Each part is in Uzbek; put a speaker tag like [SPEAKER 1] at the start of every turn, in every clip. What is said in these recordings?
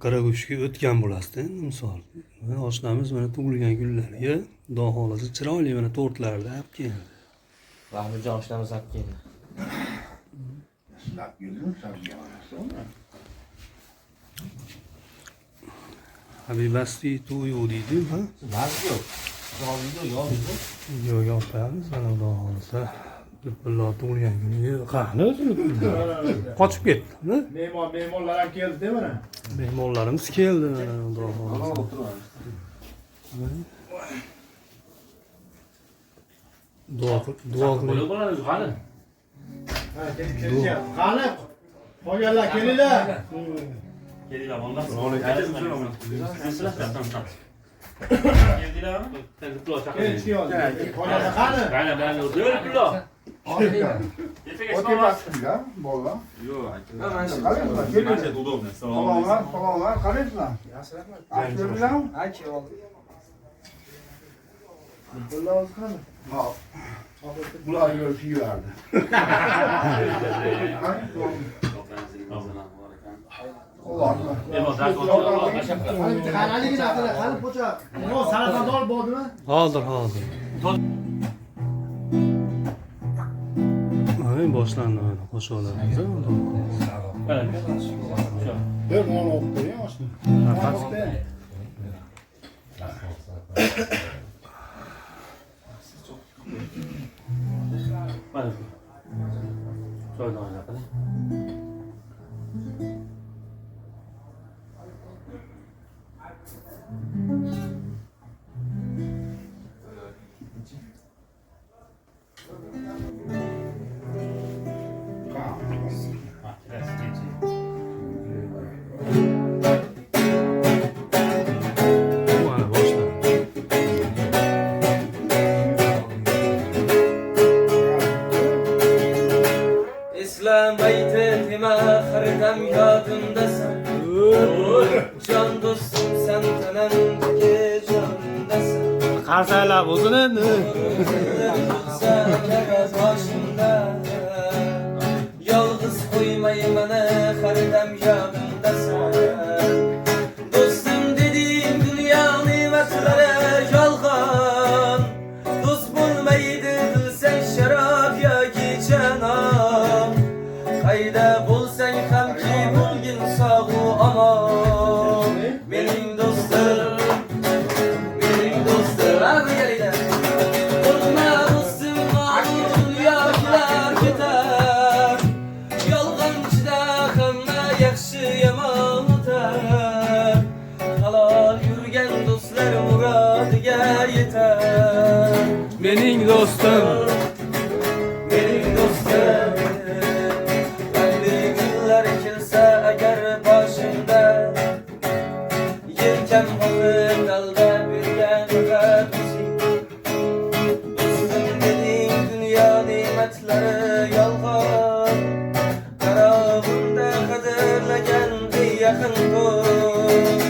[SPEAKER 1] Qaragushga o'tgan bo'lasizda endi misol. Oshnamiz mana tug'ilgan kunlariga Xudo xolasa chiroyli mana tortlarni olib keldi.
[SPEAKER 2] Rahmatjon oshnamiz olib keldi.
[SPEAKER 1] Habibasti to'y deydi, ha?
[SPEAKER 2] Vazn yo'q. Yog'iydi.
[SPEAKER 1] Yo'q, yopamiz mana Xudo xolasa. Bismillah tug'ilgan kuniga qani qochib ketdi.
[SPEAKER 3] Mehmonlar ham keldi-da mana.
[SPEAKER 1] Mehmonlarimiz keldi mana Xudo xolasa. Duo qiling.
[SPEAKER 2] Bo'ladi, qani.
[SPEAKER 3] Ha, kelib. Qani? Qolganlar kelinglar.
[SPEAKER 2] Kelinglar, vallahi. Keldilarmi?
[SPEAKER 3] Qolganlar qani?
[SPEAKER 2] Qani, o'rgullar.
[SPEAKER 4] O'tyapsizlar, bolalar.
[SPEAKER 2] Yo'q,
[SPEAKER 4] Salomlar, salomlar, qanaysizlar? Yaxshi, rahmat. Yaxshimizmi?
[SPEAKER 3] Aka oldi.
[SPEAKER 4] Ha. Bular yurishlardi.
[SPEAKER 3] Qani po'cha. Yo, saraxandor bo'ldimi?
[SPEAKER 1] Hozir. Ay boshlandi mana qo'shiqlarimiz.
[SPEAKER 4] Bir mol olib qo'ying, oshni.
[SPEAKER 2] Mana shu. Choyni oyna qiling.
[SPEAKER 1] Mana boshlandi.
[SPEAKER 5] Eslamaydi tema xaridam yodimdasan. Jon do'stim sen tanamdagi jonimdasan.
[SPEAKER 1] Qarsaylab o'zini endi.
[SPEAKER 5] Boshimda yolg'iz qo'ymay meni xaridam yodimdasan. Do'stim dediğim dünya ne'matlari yolg'on. Do'st bo'lmaydi bilsan sharob yoki janob. Qayda bo'lsang hamki bo'lgin sog'u omon. Mening do'stim hadi gelin. Olma do'stim ma'lum yoshlar ketar. Yolg'onchida hamma yaxshi yomon o'tar. Halol yurgan do'stlar murodiga yetar.
[SPEAKER 1] Mening do'stim.
[SPEAKER 5] Qanday kunlar kelsa agar boshimda yelkam qo'yib dalda bergan faqat o'zing. Do'stim deding dunyo ne'matlari yolg'on. Qarog'imda qadrlagan ey yaqin do'st.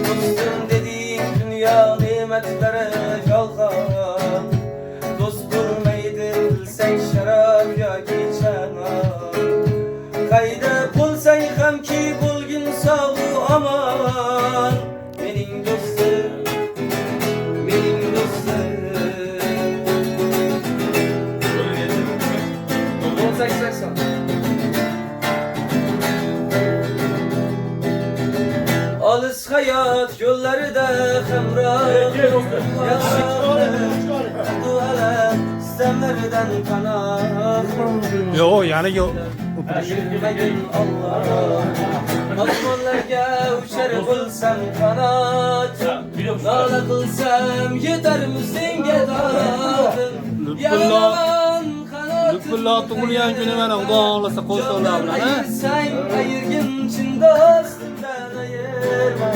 [SPEAKER 5] Do'stim deding dunyo ne'matlari yolg'on. Do'st bo'lmaydi bilsang sharob yoki janob. Qayda bo'lsang hamki bo'lgin sog'u omon. Mening do'stim. 1880. Olis hayot yo'llarida hamroh. Yaxshi duolar istamlaridan panoh.
[SPEAKER 1] Yo'q, yana yo'q.
[SPEAKER 5] Ayirmagin Alloh. Osmonlarga uchar bo'lsam qanot. Nola qilsam yetarmiz senga dodim.
[SPEAKER 1] Bismillah tug'ilgan kuni mana Xudo xolasa qo'shiqlar bilan, ha?
[SPEAKER 5] Ayirgin chin do'stimdan ayirma.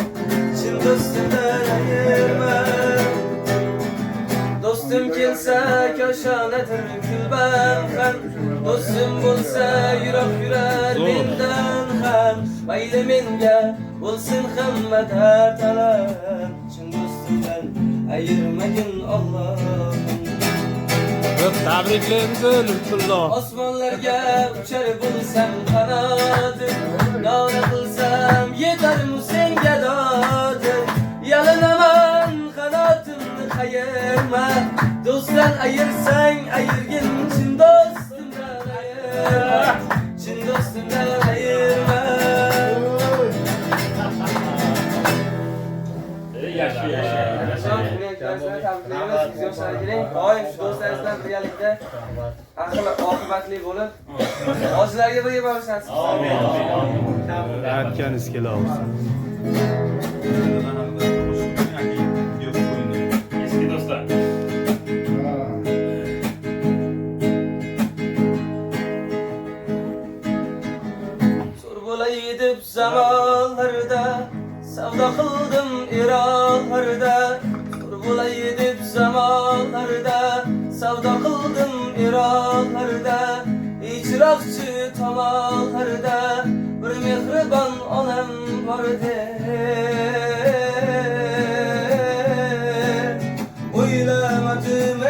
[SPEAKER 5] Chin do'stimdan ayirma. Do'stim kelsa ko'shanadir kulban ham. Do'stim bo'lsa yuroq yurar mendan ham. Mayli menga bo'lsin hamma dard alam. Chin do'stimdan ayirmagin Alloh.
[SPEAKER 1] Tabriklaymiz, Lutfullo.
[SPEAKER 5] Osmonlarga uchar bo'lsam qanotim. Nola qilsam yeter mi senga dodim yalinaman qanotimni qayirma do'stdan ayırsang ayirgin chin do'stimdan ayirma chin do'stimdan ayirma
[SPEAKER 2] Yaxshi.
[SPEAKER 5] doim shu do'stlaringiz bilan birgalikda aql oqibatli bo'lib hozirlarga birga borishasiz.
[SPEAKER 1] Aytganingiz kelaversin.
[SPEAKER 2] Eski do'stlar.
[SPEAKER 5] Zo'r bo'lay deb zamonlarda savdo qildim iroqlarda zo'r bo'lay deb zamonlarda savdo qildim iroqlarda ijroqchi tomonlarda bir mehribon onam bor edi o'ylamadim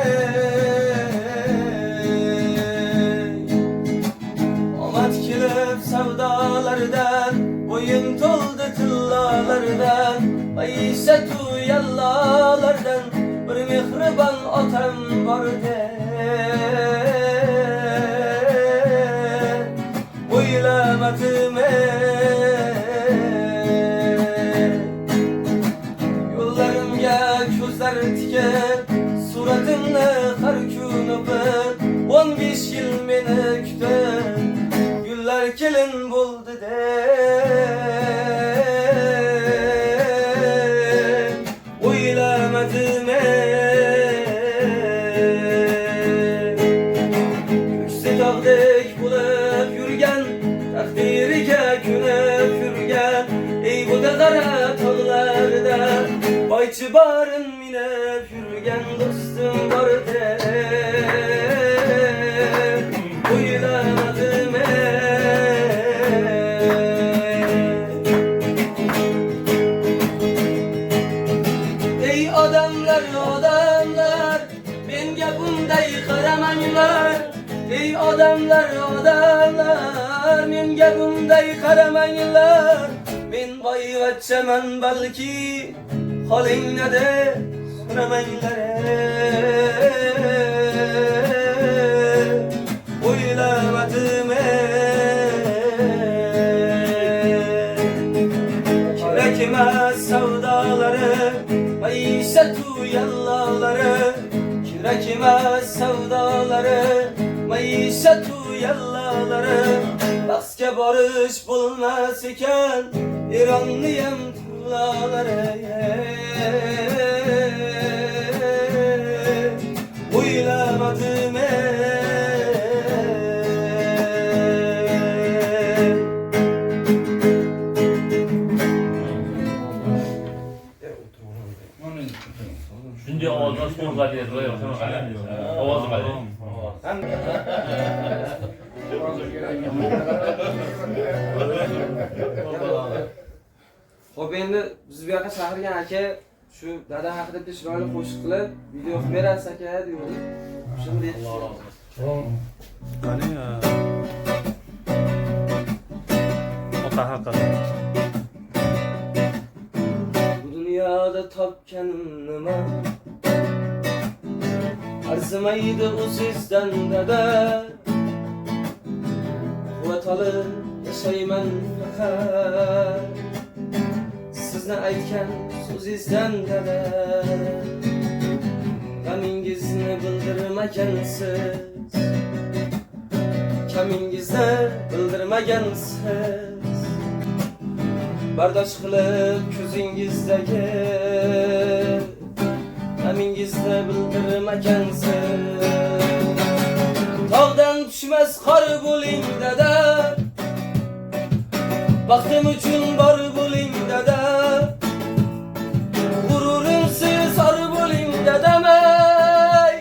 [SPEAKER 5] omad kelib savdolardan bo'yim to'ldi tillalardan maishatu yallalardan bir mehribon otam bor edi o'ylamadim yo'llarimga ko'zlar tikib suratimni har kun o'pib 15 yil meni kutib gullar kelin bo'ldi deb o'ylamadim ko'ksi tog'dek bo'lib yurgan taqdiriga ko'nib yurgan ey bu da qara tog'larda boychi borin minib yurgan do'stim bor deb o'ylamadim ey odamlar odamlar menga bunday qaramanglar ey odamlar odamlar menga bunday qaramanglar men boyvachchaman balki holingni deb so'ramanglar o'ylamadim kerak emas savdolari maishatu yallalari kerak emas savdolari maishatu yallalari bahsga borish bo'lmas ekan Eronniyam tillalari o'ylamadim
[SPEAKER 2] Shunday ovozdan so'zga deydi, o'shani qarang. Ovozi qarang.
[SPEAKER 5] Xo'p, endi biz bu yoqqa chaqirgan aka shu dada haqida bitta chiroyli qo'shiq qilib video qilib berasiz aka deydi. Shunday.
[SPEAKER 1] Qani ota haqida.
[SPEAKER 5] Bu dunyoda topganim nima? Arzimaydi u sizdan dada. Quvvat olib yashayman faqat sizni aytgan so'zingizdan dada. G'amingizni bildirmagansiz, kamingizni bildirmagansiz, bardosh qilib ko'zingizdagi g'amingizni bildirmagansiz. Tog'dan tushmas qor bo'ling dada, baxtim uchun bor bo'ling dada, g'ururimsiz or bo'ling dadamay,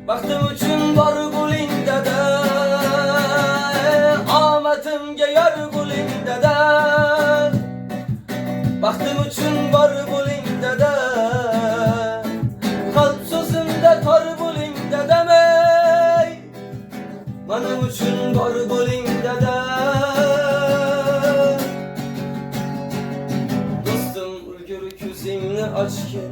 [SPEAKER 5] baxtim uchun bor bo'ling dada, omadimga yor bo'ling dada, baxtim uchun bor bo'ling dada, qalb so'zimda tor bo'ling dadamay, mening uchun bor bo'ling dada. ochgin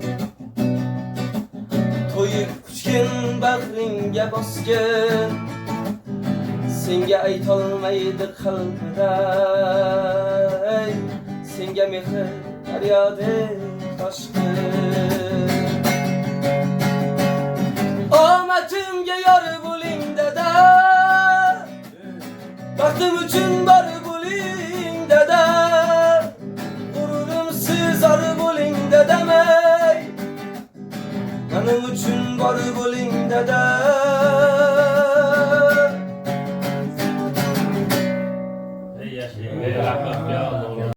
[SPEAKER 5] to'yib quchgin bag'ringga bosgin senga aytolmaydi qalbiday senga mehr daryodek toshqin omadimga yor bo'ling dada baxtim uchun bor bo'ling dada g'ururimsiz or bo'ling dadam ey mening uchun bor bo'ling dada